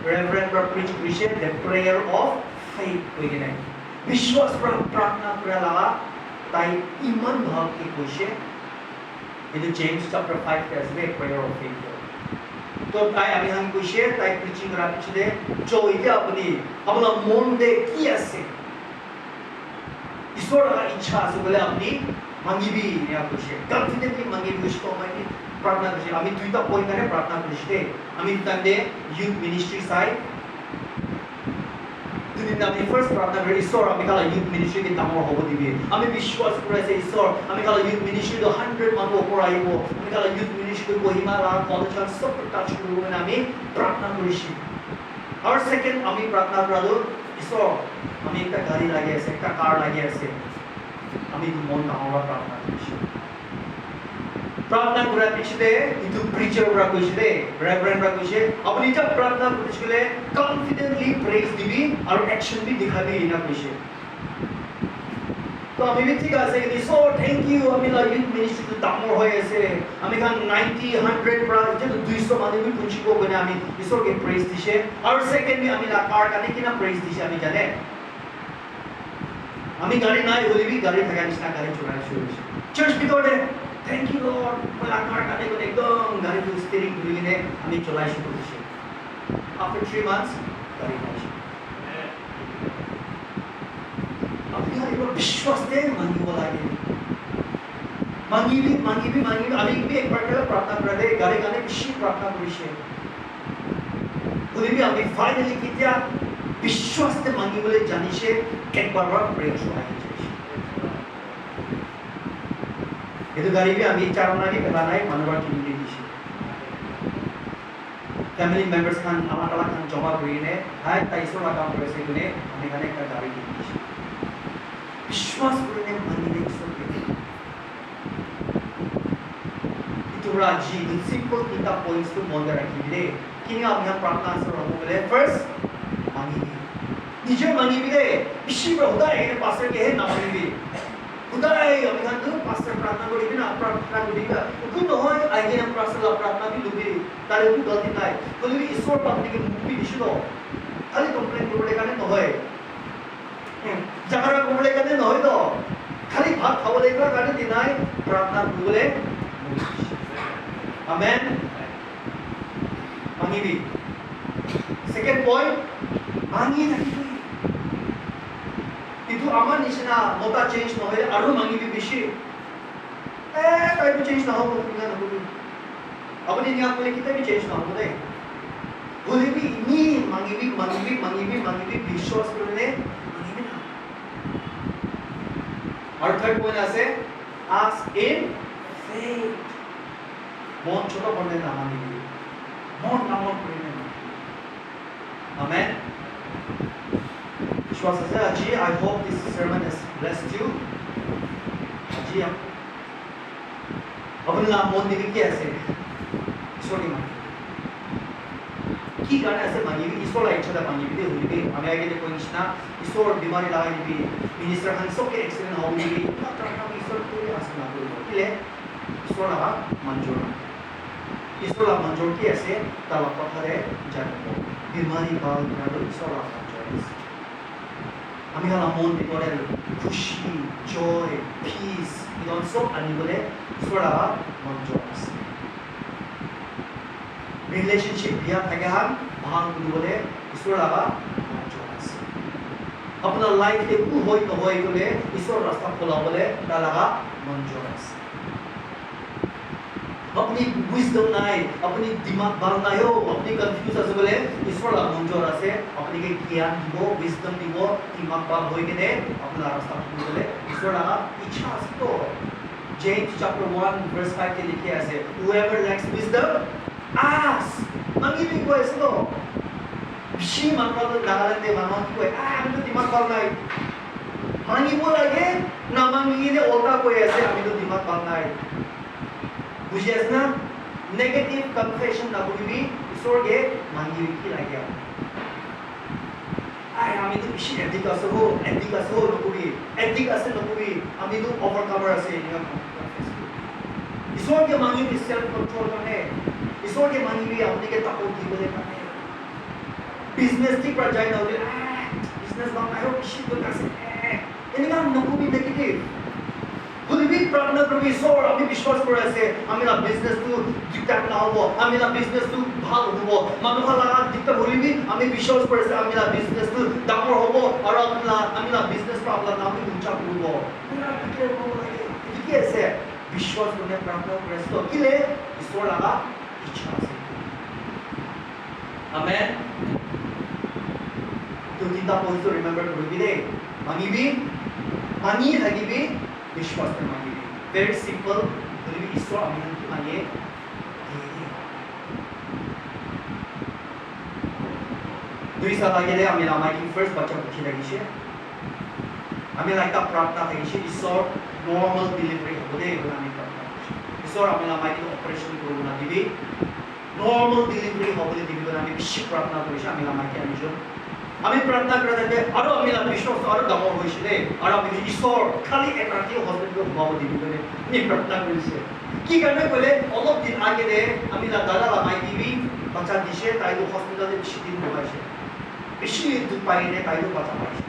রেভারেন্ড বা প্রিচ করিছে দ্য প্রেয়ার অফ ফেথ কইনে বিশ্বাস প্রার্থনা করা লাগা তাই ইমান ভাব কি কইছে এই জেমস চ্যাপ্টার 5 তে আছে প্রেয়ার অফ ফেথ তো তাই আমি হাম কইছে তাই প্রিচিং করা পিছনে जो ইতে আপনি আপনার মন দে কি আছে ঈশ্বরের ইচ্ছা আছে বলে আপনি মাগিবি নিয়া কইছে কনফিডেন্টলি মাগিবি বুঝতো মানে প্রার্থনা কইছে আমি দুইটা পয়েন্টে প্রার্থনা করিছে আমি তাতে ইউথ মিনিস্ট্রি সাই দুদিন আমি ফার্স্ট প্রার্থনা করি ঈশ্বর আমি কালা ইউথ মিনিস্ট্রি কে ডাঙর হব দিবি আমি বিশ্বাস করেছে ঈশ্বর আমি কালা ইউথ মিনিস্ট্রি তো 100 মানুষ উপর আইবো আমি কালা ইউথ মিনিস্ট্রি কহিমা লা কলেজ সব টাচ করব মানে আমি প্রার্থনা করিছি আর সেকেন্ড আমি প্রার্থনা করলো ঈশ্বর আমি একটা গাড়ি লাগিয়ে আছে একটা কার লাগিয়ে আছে আমি তো মন ডাঙৰ প্ৰাৰ্থনা কৰিছো প্ৰাৰ্থনা কৰাৰ পিছতে ইটো প্ৰিচাৰ পৰা কৈছিলে ৰেভাৰেন্ড পৰা কৈছে আপুনি যে প্ৰাৰ্থনা কৰিছিলে কনফিডেন্টলি প্ৰেজ দিবি আৰু একচন বি দেখাবি না কৈছে তো আমি ঠিক আছে কি সো থ্যাংক ইউ আমি লা ইউথ মিনিস্ট্রি ডাঙৰ হৈ আছে আমি খান 90 100 পৰা যে 200 মানুহ বি পুঞ্চিব বনে আমি ঈশ্বৰকে প্ৰেজ দিছে আৰু সেকেন্ডলি আমি লা কাৰ কাৰণে কিনা প্ৰেজ দিছে আমি জানে আমি গাড়ি নাই হলিবি গাড়ি থাকা নিচিনা গাড়ি চলাই শুরু হয়েছে চার্চ ভিতরে থ্যাংক ইউ লর্ড মই আমার কানে কোন একদম গাড়ি তো স্টিয়ারিং ধরে কিনে আমি চলাই শুরু করেছি আফটার 3 মান্থস গাড়ি পাইছি আপনি হয়তো বিশ্বাস দে মানিব লাগে মাগিবি আমি কি একবার প্রার্থনা করে দে গাড়ি গানে বেশি প্রার্থনা করিছে হলিবি আমি ফাইনালি কিতিয়া বিশ্বাসতে মাগি বলে জানিছে একবার ব্রেক শোনা গেছে itu গাড়ি আমি চারনাকে পেলা নাই মানুষৰ কিনি দিছি ফ্যামিলি মেম্বার্স খান আমার তালা খান জমা করিনে হাই 250 টাকা করেছে কিনে আমি এখানে একটা গাড়ি কিনে দিছি বিশ্বাস করে মানিলে সত্যি itu raji the simple kita points to মনে রাখি রে কিনে আমি প্রার্থনা করব বলে ফার্স্ট মাগি নিজের মানিবিদে বেশিবার হুদায় পাস্টার কে হে না মানিবি হুদায় আমি কিন্তু পাস্টার প্রার্থনা করিবি না প্রার্থনা করিবি উকু নহয় আইগে না পাস্টার প্রার্থনা বি লুবি তার উকু গলতি নাই বলি ঈশ্বর পাবলিকে মুক্তি দিছিল খালি কমপ্লেন করলে কানে নহয় জাগারা করলে কানে নহয় তো খালি ভাত খাবলে কানে দিনাই প্রার্থনা করলে আমেন মানিবি সেকেন্ড পয়েন্ট মাঙ্গি থাকিবি কিন্তু আমার নিচিনা মতা চেঞ্জ নহলে আৰু মাঙ্গিবি বেশি তাইতো চেঞ্জ নহব তুমি নকবি আপুনি নিয়া কলে কিতাবি চেঞ্জ নহব দেই বলিবি ইনি মাঙ্গিবি বিশ্বাস কৰিলে মাঙ্গিবি না আৰু থাৰ্ড পইণ্ট আছে ask in faith মন ছোট কৰলে না মাঙ্গিবি মন নামন কৰিলে না amen বিশ্বাস আছে আজি I hope this sermon has blessed you আজি আপনার মন দিকে কি আছে ঈশ্বরই মানে কি কারণে আছে মানিবি ঈশ্বর ইচ্ছাটা মানিবি দে হইবে আমি আগে কইছ না ঈশ্বর বিমারি লাগাই দিবি মিনিস্টার খান সবকে এক্সিডেন্ট হবে দিবি তারপর ঈশ্বর করে আসে না করব কিলে ঈশ্বর লাগা মঞ্জুর ঈশ্বর লাগা মঞ্জুর কি আছে তার কথারে জানব বিমারি বাল না ঈশ্বর লাগা মঞ্জুর আছে আমি হলাম মন ভিতরে খুশি জয় পিস ইদন সব আনিবলে ঈশ্বর লাগা মঞ্জুর আছে রিলেশনশিপ বিয়া থাকে হান ভাঙ বলে ঈশ্বর লাগা মঞ্জুর আছে আপনার লাইফে কু হই নহই বলে ঈশ্বর রাস্তা খোলা বলে তা লাগা মঞ্জুর আছে अपनी विजडम নাই अपनी दिमाग ভাল নাই हो अपनी कंफ्यूज আছে বলে ঈশ্বর লাগা মঞ্জুর আছে আপনি কে জ্ঞান দিব विजडम দিব दिमाग ভাল হই গেলে আপনার রাস্তা খুলে বলে ঈশ্বর লাগা ইচ্ছা আছে তো James chapter 1 verse 5 কে লিখে আছে whoever lacks wisdom ask mangibi ko esto bishi manpal nagalande manong ko ami to dimag bal nai mangibo lage na mangine olta ko ase ami to dimag bal nai বুঝি আছে না negative confession না বলিবি ঈশ্বরকে মাঙ্গিবি কি লাগে আই আমি তো বেশি এদিক আছে নকবি এদিক আছে নকবি আমি তো ওভারকামার আছে নিয়ম ঈশ্বরকে মাঙ্গিবি সেলফ কন্ট্রোল করে ঈশ্বরকে মাঙ্গিবি আপনাকে তাকো দিবলে পারে বিজনেস ঠিক পর যায় না বলে বিজনেস বানাও বেশি তো আছে এনেকা নকবি নেগেটিভ বলিবি প্রার্থনা করবি ঈশ্বর আমি বিশ্বাস করে আছে আমি না বিজনেস টু ডিক্টেট না হবো আমি না বিজনেস টু ভাল হবো মানুষ লাগা ডিক্টেট বলিবি আমি বিশ্বাস করে আছে আমি না বিজনেস টু ডাঙর হবো আর আমি না বিজনেস টু আপনার নামে উঁচা করব কি আছে বিশ্বাস করে প্রার্থনা করে আছে তো কিলে ঈশ্বর লাগা ইচ্ছা আছে আমেন তো তিনটা পয়েন্ট রিমেম্বার করবি দে মাগিবি মাগি থাকিবি विश्वास में मांगे वेरी सिंपल बोले भी ईश्वर हमें की मांगे दुई साल आगे ले हमें लामा की फर्स्ट बच्चा पूछी लगी छे हमें लाइका प्रार्थना थी छे ईश्वर नॉर्मल डिलीवरी बोले बोला हमें प्रार्थना ईश्वर हमें लामा की ऑपरेशन करो ना दिबी नॉर्मल डिलीवरी हो बोले दिबी बोला हमें विशेष प्रार्थना करी छे हमें लामा की आनिजो আমি প্রার্থনা করে থাকে আরো আমি না বিশ্বাস আরো ডাঙর হইছিলে আর আমি ঈশ্বর খালি এক রাতি হসপিটালে ঘুমাবো দিবি বলে আমি প্রার্থনা করেছে কি কারণে বলে অলপ দিন আগে দে আমি না দাদা লামাই দিবি বাচ্চা দিছে তাই তো হসপিটালে বেশি দিন ঘুমাইছে বেশি দুধ পাইলে তাই তো বাচ্চা পাইছে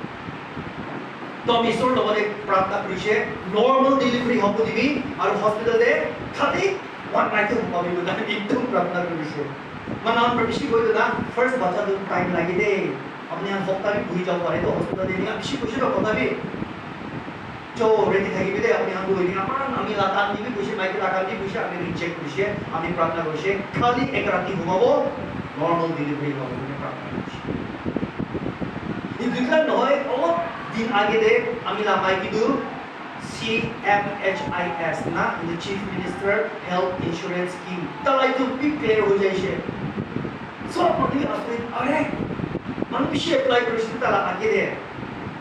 তো আমি ঈশ্বর লগতে প্রার্থনা করেছে নর্মাল ডেলিভারি হব দিবি আর হসপিটালে খালি ওয়ান নাইটে ঘুমাবি বলে আমি একদম প্রার্থনা করেছে মানে আমার বেশি কইতো না ফার্স্ট বাচ্চা তো টাইম লাগে দে अपने यहाँ हफ्ता भी भूल जाओ पारे तो हॉस्पिटल देने का किसी कुछ ना पता भी जो रेडी था कि भी दे अपने यहाँ कोई नहीं हमारा नामी लाता नहीं भी कुछ माइक लाता नहीं कुछ अपने रिचेक कुछ है अपनी प्रार्थना कुछ है खाली एक राती हुआ वो नॉर्मल डिलीवरी हुआ वो प्रार्थना कुछ ये दूसरा नहीं और दिन आगे दे अपनी लामाई की दूर CMHIS ना the Chief Minister Health Insurance Scheme तला itu big clear हो जाए so अपनी अपने अरे মানুষ বেশি এপ্লাই করেছিল তারা আগে দেয়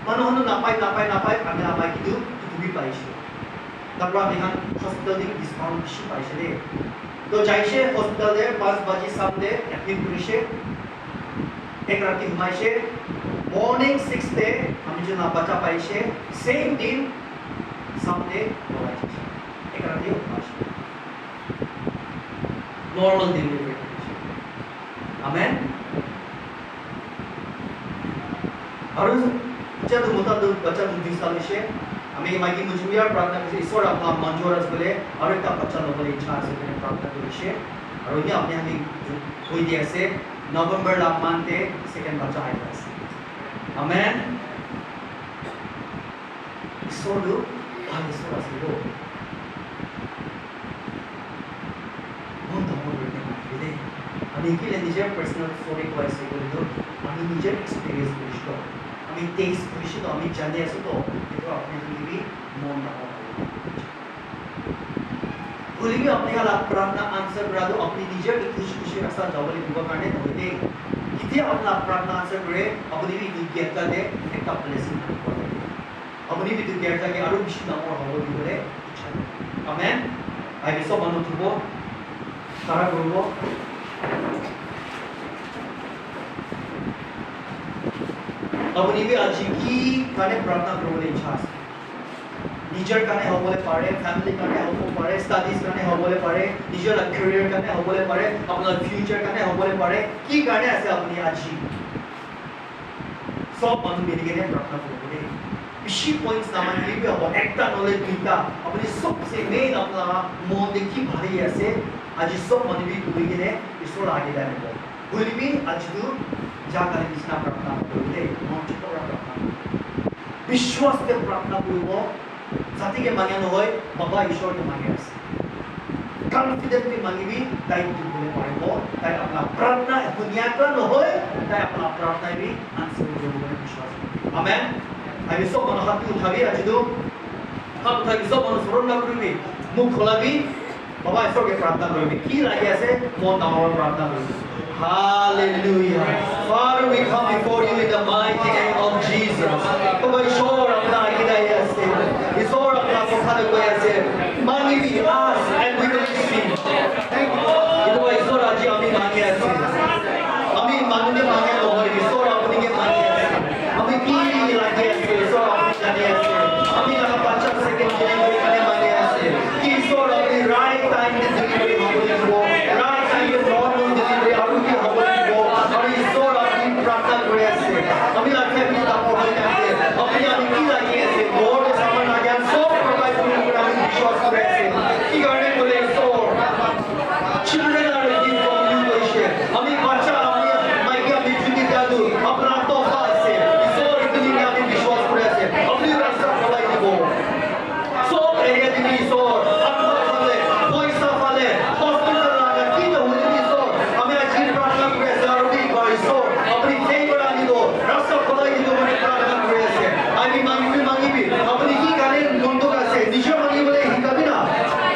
মানুষ নাপায় আমি নাপাই কিন্তু তুমি পাইছো তারপর আমি এখান হসপিটাল থেকে ডিসকাউন্ট বেশি পাইছে রে তো যাইছে হসপিটালে 5 বাজে সামনে অ্যাডমিট করেছে এক রাতি ঘুমাইছে morning 6 day kami je nak baca paishe same दिन Sunday बोलायचे एक रात्री उपवास normal delivery amen harus jatuh mutan tu baca tu saleshe আমি মাইকি মুজমিয়ার প্রার্থনা করছি ঈশ্বর আপনার মঞ্জুরাজ বলে আর একটা বাচ্চা বলে ইচ্ছা আছে এখানে প্রার্থনা করেছে আর ওই আপনি আমি হই দিয়েছে নভেম্বর লাভ মানতে সেকেন্ড বাচ্চা হয়ে গেছে আমেন ঈশ্বর ভালো ঈশ্বর আছে গো মন ধর্ম করতে পারবে আমি কি নিজের পার্সোনাল স্টোরি কয়েছে বলি তো আমি নিজের এক্সপেরিয়েন্স করেছি তো আমি টেস্ট করেছি তো আমি জানি আছি তো কিন্তু আপনি যদি মন না বলি আপনি কাল প্রার্থনা আনসার করা তো আপনি নিজের খুশি খুশি রাস্তা যাওয়ালে দিব কারণে হইতে কিতে আপনার প্রার্থনা আনসার করে আপনি যদি জ্ঞানটা দে একটা ব্লেসিং পাবে আপনি যদি জ্ঞানটাকে আরো বেশি নামর হবে বলে ইচ্ছা আমেন আই সব মানুষ দিব তারা করব আপনি আজি কি কানে প্রার্থনা করবলে ইচ্ছা আছে নিজের কানে হবলে পারে ফ্যামিলি কানে হবলে পারে স্টাডিজ কানে হবলে পারে নিজের ক্যারিয়ার কানে হবলে পারে আপনার ফিউচার কানে হবলে পারে কি কানে আছে আপনি আজি সব মানুষ মিলে প্রার্থনা করবলে বেশি পয়েন্টস নামান লিখবে হবো একটা নলেজ দুইটা আপনি সবচেয়ে মেইন আপনার মন দেখি ভারী আছে আজি সব মানুষ তুলে গেলে ঈশ্বর আগে দেয় বলবি আজ তো যা কালে কৃষ্ণ প্রার্থনা করলে মঞ্চ করা প্রার্থনা বিশ্বাস দিয়ে প্রার্থনা করব জাতিকে মানিয়ে নহয় বাবা ঈশ্বরকে মানিয়ে আছে কনফিডেন্টলি মানিবি তাই বলে পারব তাই আপনার প্রার্থনা দুনিয়াটা নহয় তাই আপনার প্রার্থনা বি আনসার করব বলে বিশ্বাস আমেন আমি সব মন হাত উঠাবি আজ তো হাত উঠাবি সব মন স্মরণ করবি মুখ খোলাবি বাবা ঈশ্বরকে প্রার্থনা করবি কি লাগে আছে মন নামার প্রার্থনা করবি Hallelujah. Father, we come before you in the mighty name of Jesus. Baba, ishor apna hidayah ase. Ishor apna pokhane koi ase. Mangi we ask and we will receive. Thank you. Baba, ishor aji ami mangi ase. Ami mangne mangi nohoi. Ishor apni ke mangi ase. Ami ki lage ase. Ishor apni jane ase. Ami laga pacha second delivery kane mangi ase. Ki ishor apni right time ke delivery hobole ko. Right time ke normal delivery আমি লাগছে আমি তারপর হয়ে যাচ্ছে আপনি আমি কি লাগিয়েছে গড সামান আজ্ঞান সব প্রোভাইড করে আমি বিশ্বাস করেছি কি কারণে বলে সোর children are give from you বলছে আমি বাচ্চা আমি মাইকে আমি যদি দাদু আপনার তোফা আছে সোর তুমি আমি বিশ্বাস করেছি আপনি রাস্তা খোলাই দিব সব এরিয়া দিবি সোর আপনার ফলে পয়সা ফলে হসপিটাল লাগা কি তো হইনি সোর আমি আজ প্রার্থনা করেছি আর ওই বাই সোর আপনি ফেভার আনিব রাস্তা খোলাই দিব মানে প্রার্থনা করেছে আমি মাগিবি আপনি কি গানে বন্ধক আছে নিজে মাগি বলে হিকাবি না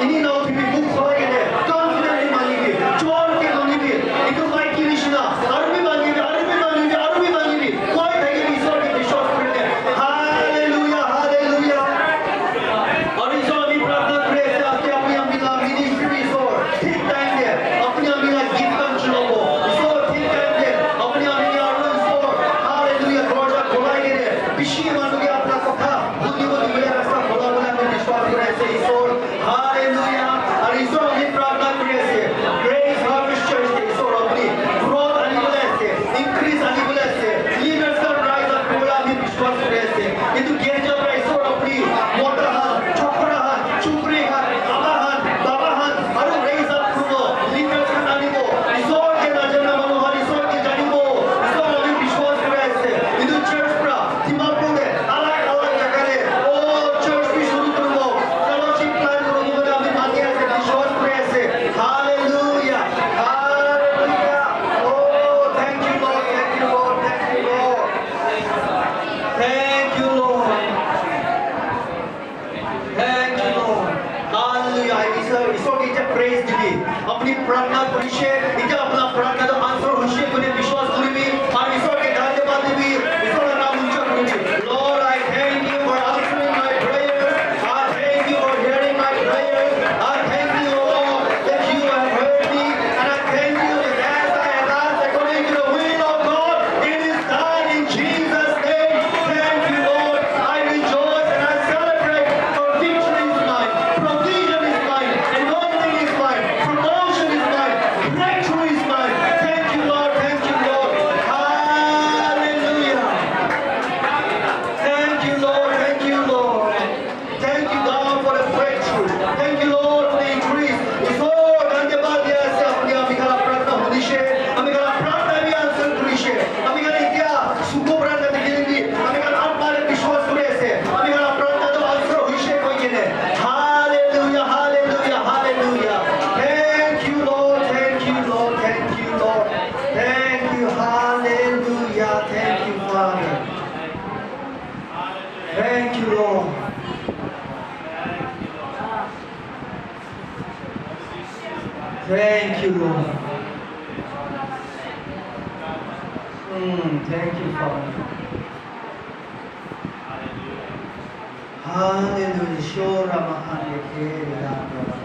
ইনি নাও তুমি বুক খোলাই গেলে কনফিডেন্টলি মাগিবি জোরকে মাগিবি কিন্তু মাই কি নিশনা আরবি মাগিবি কয় থেকে ঈশ্বরকে বিশ্বাস করে দে হালেলুয়া হালেলুয়া আর ঈশ্বর আমি প্রার্থনা করেছি আজকে আপনি আমি না মিনিস্ট্রি ঈশ্বর ঠিক টাইম দে আপনি আমি না গীত গান শুনবো ঈশ্বর ঠিক টাইম দে আপনি আমি আরো ঈশ্বর হালেলুয়া দরজা খোলাই গেলে বেশি মানুষকে আপনার কথা বুঝিব দিলে রাস্তা খোলা বলে আমি বিশ্বাস করেছি ঈশ্বর হালেলুয়া আর ঈশ্বর আমি প্রার্থনা করেছি গ্রেস হারভেস্ট চার্চ ঈশ্বর আপনি গ্রোথ আনি বলে আছে ইনক্রিজ আনি বলে আছে লিডার্স কার রাইজ আপ বলে আমি বিশ্বাস করেছি কিন্তু গেরজা ঈশ্বর আপনি মোটা হাত চক্রা হাত চুপড়ি হাত আবা হাত বাবা হাত আরো রেইজ আপ করবো লিডার্স কার আনিব ঈশ্বরকে না জানা মনোহর ঈশ্বরকে জানিব ঈশ্বর আমি বিশ্বাস করেছি কিন্তু চার্চ প্রা দিমাপুরে আলাদা আলাদা জায়গায় ও চার্চ বি শুরু করবো ফেলোশিপ প্ল্যান করবো বলে আমি মানিয়ে আছে বিশ্বাস করেছি হালেলুয়া হালেলুয়া ও thank you Lord thank you Lord thank you Lord Thank you, Lord. Thank you, Lord. Hallelujah. ঈশ্বরকে এটা প্রেজ দিবি আপনি প্রার্থনা করিছে এটা আপনার প্রার্থনা আনসার হইছে বলে বিশ্বাস করিবি আর ঈশ্বরকে ধন্যবাদ দিবি ঈশ্বরের নাম উচ্চারণ করিবি Lord, I thank you for answering my prayers. I thank you for hearing my prayers. I thank you, Lord, that you have heard me, and I thank you that as I have asked according to the will of God, it is done in Jesus' Thank you, Lord. Thank you, Father. Hallelujah. Shora mahande kere la la la.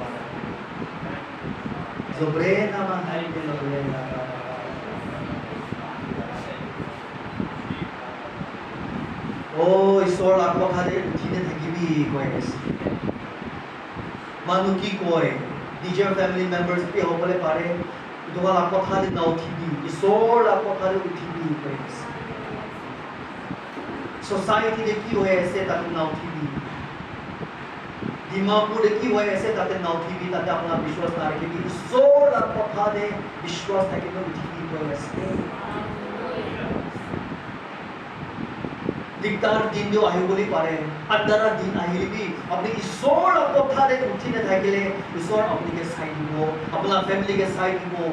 Zobrena mahande la la la. Oh, isor ako khade uthine thakibi koes. Manu ki koi. DJ family members pe hobole pare. Dogal ako khade na uthibi. Isor ako khade uthibi koes. Society de ki hoye ase tate na uthibi. Dimapur de ki hoye ase tate na uthibi tate apna vishwas na rakhibi. Isor ako khade vishwas thakibi uthibi koes. दिक्तार दिन जो आयु बोली पारे अंदरा दिन आयु भी अपने ईश्वर आपको खाने उठी ने था के लिए ईश्वर अपने के साइड में अपना फैमिली के साइड में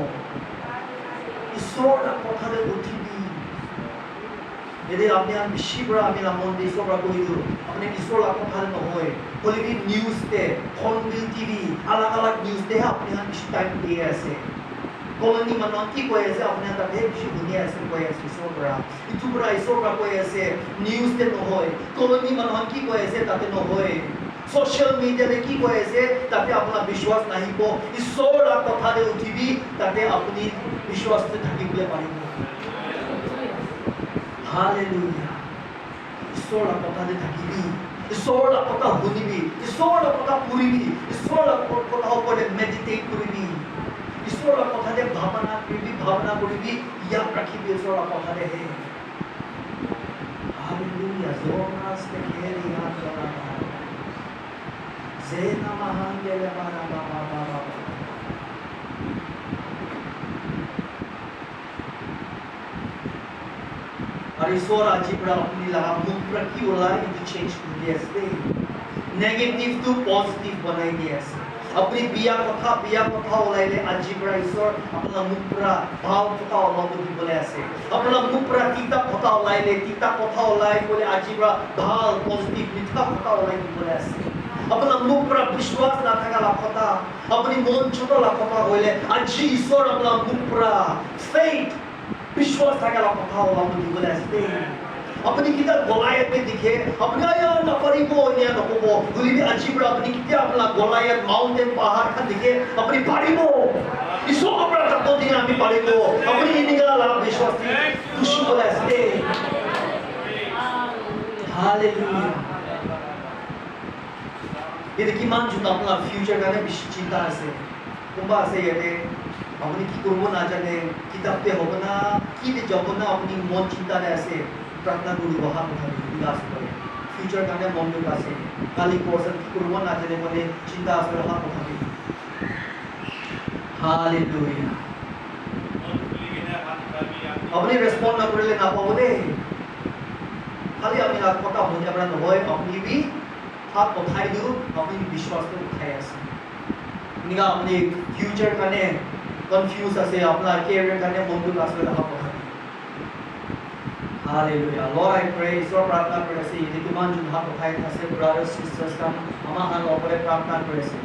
ईश्वर आपको खाने उठी भी यदि आपने हम शिवरा में नामों दे ईश्वर आपको इधर अपने ईश्वर आपको खाने न होए बोली भी न्यूज़ ते हॉर्नबिल टीवी अलग-अलग न्यूज़ ते अपने हम इस टाइम पे ऐसे Koloni mananti ko ऐसे अपने अंदर है किसी दुनिया ऐसे कोई ऐसे सोबरा इतुबरा सोबरा कोई ऐसे न्यूज़ ते न होए koloni mananti को ऐसे ताते न होए सोशल मीडिया में की को ऐसे ताते अपना विश्वास नहीं को इस सोरा कथा दे उठी भी ताते अपनी विश्वास से थकी बुले पाएंगे हालेलुया इस सोरा कथा दे थकी भी इस सोरा कथा होनी भी इस सोरा कथा पूरी भी इस सोरा कथा ऊपर मेडिटेट पूरी भी ईश्वर कथा दे भावना करी भी याद रखी भी ईश्वर कथा दे है हालेलुया जोनास के खेली याद करा जेना महांगेले बारा बाबा बाबा और ईश्वर आजी पर अपनी लगा मुख रखी होला it change to this day negative to positive बनाई दिया अपनी बिया कथा ओलाइले आजी पर ईश्वर अपना मुखरा भाव कथा ओलाबो दिबले आसे अपना मुखरा तीता कथा ओलाइले तीता कथा ओलाई बोले आजी पर भाव पॉजिटिव मिठा कथा ओलाई दिबले आसे अपना मुखरा विश्वास ना थाका कथा अपनी मन छोटा ला कथा होइले आजी ईश्वर अपना मुखरा फेथ विश्वास थाका कथा ओलाबो दिबले आसे अपनी किताब गोलायत में दिखे अपना यार ना परिबो ने ना को गुली भी अजीब अपनी किताब अपना गोलायत माउंटेन पहाड़ का दिखे अपनी परिबो इसो अपना तत्व दिन आमी परिबो अपनी निगला ला विश्वास खुशी बोला से हालेलुया ये देखिए मान जो अपना फ्यूचर का ने चिंता से तुम्बा से ये दे अपनी की करबो ना जाने किताब पे होबना की दे जबना अपनी मन चिंता ने ऐसे प्रार्थना करू वहाँ उठाने विलास करे फ्यूचर करने मम्मी का से काली पोर्शन की कुर्बान ना चले बोले चिंता से वहाँ उठाने हालेलुया अपनी रिस्पॉन्ड ना करे ना पाओगे खाली अपनी लाख पता हो जाए अपना नोए अपनी भी हाथ उठाई दो अपनी विश्वास को उठाया से निका अपने फ्यूचर करने कंफ्यूज ऐसे अपना कैरियर करने मम्मी का से वहाँ उठाने Hallelujah. Lord, I pray, ईश्वर प्रार्थना करे से यदि मान जो हाथ उठाए था से brothers sisters का हमारा हाथ ऊपर प्रार्थना करे से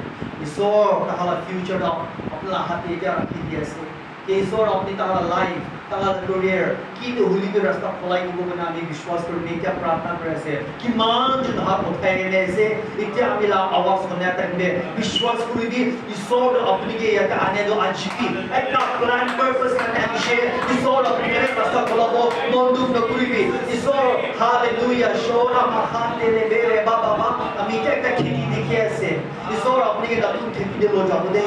ईश्वर का हमारा फ्यूचर अपना हाथ लेके रखी दिया से कि ईश्वर अपनी ताला लाइफ ताला करियर की तो होली के रास्ता खोलाई को बना में विश्वास कर में क्या प्रार्थना करे से कि मान जो हाथ उठाए ने से इतना मिला आवाज सुनने तक में विश्वास करी दी ईश्वर अपनी के या आने दो आज की एक प्लान पर्पस करने से ईश्वर अपनी के रास्ता खोला वो मंदुक न करी दी ईश्वर हालेलुया शोरा महान तेरे बेरे बाबा अमी के एक खेती देखिए से ईश्वर अपनी के दातु खेती दे लो जाओ दे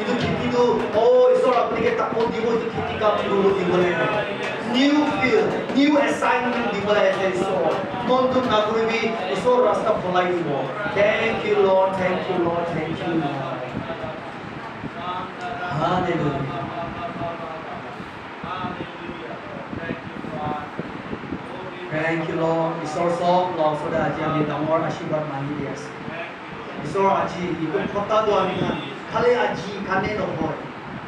itu खेती तो ओ ईश्वर अपने के तक पहुंच दिवो itu खेती का dulu dimulai new field new assignment dimulai dari ईश्वर untuk naguri bi ईश्वर रास्ता खोलाई दिवो thank you Lord thank you Lord thank you Lord hallelujah thank you Lord ईश्वर सब Lord sudah aja kami damor आशीर्वाद मांगी दिया ईश्वर aji itu kota doa kami खाली आजी खाने न हो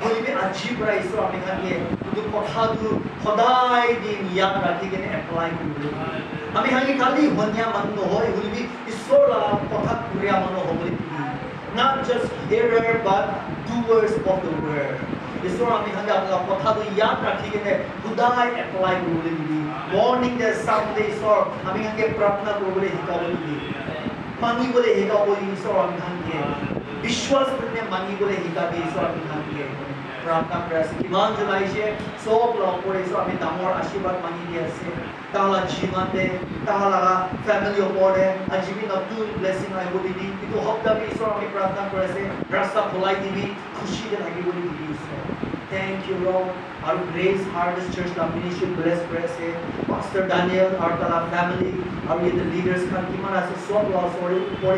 कोई भी आजी पर ईश्वर अपने खाने तो कथा तो खुदाई दिन याद रखी के ने अप्लाई करूँ हमें हमें खाली होनिया मन न हो कोई भी ईश्वर ला कथा कुरिया मन हो बोली not just hearer but doer doers of the word. ঈশ্বৰ আমি হাতে আপোনাক কথাটো ইয়াত ৰাখি কিনে সদায় এপ্লাই কৰিবলৈ দিবি মৰ্নিং দে সানডে ঈশ্বৰ আমি হাতে প্ৰাৰ্থনা কৰিবলৈ শিকাবলৈ দিবি মানিবলৈ শিকাবলৈ ঈশ্বৰ আমি হাতে বিশ্বাস কৰি মানিবলৈ শিকাবি ঈশ্বৰ আমি হাতে প্ৰাৰ্থনা কৰি আছোঁ কিমান জনাইছে চব লগ কৰি ঈশ্বৰ আমি ডাঙৰ আশীৰ্বাদ মানি দি আছে তাহালা জীৱনতে তাহালা ফেমিলি ওপৰতে আজিবি নতুন ব্লেছিং আহিবলৈ দি এইটো সপ্তাহে ঈশ্বৰ আমি প্ৰাৰ্থনা কৰি আছে ৰাস্তা খোলাই দিবি খুশিতে থাকিবলৈ দিবি ঈশ্বৰ Thank you, Lord. Our Grace Harvest Church ministry bless praise. Pastor Daniel, our family, our leaders can kiman ase sob law for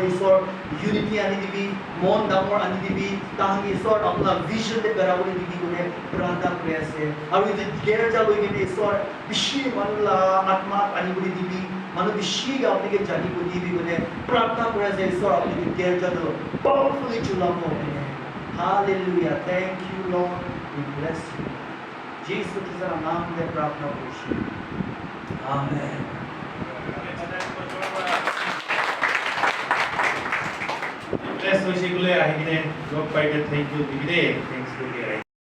isor unity ani dibi, mon damor ani dibi, tang isor apna vision de berawuli dibi kone pranta praise. Our the gerja loige isor bishi manla atma ani buli dibi, manu bishi apni ke jani ko dibi kone pranta praise isor apni ke gerja do powerfully chulamo. Hallelujah. Thank you, Lord. We bless you. Jesus is our name de प्रार्थना करছি Amen. Bless hoise gule ahi kine job paite thank you dibide thanks to